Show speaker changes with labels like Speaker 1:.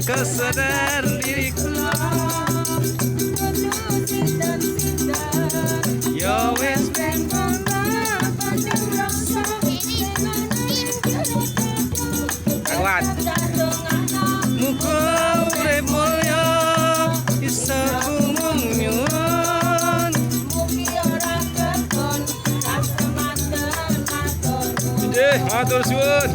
Speaker 1: kesadar diriku yo wes kuat muka urip mulya isa umum nyuwun mugi ora keton kasematen matur matur suwun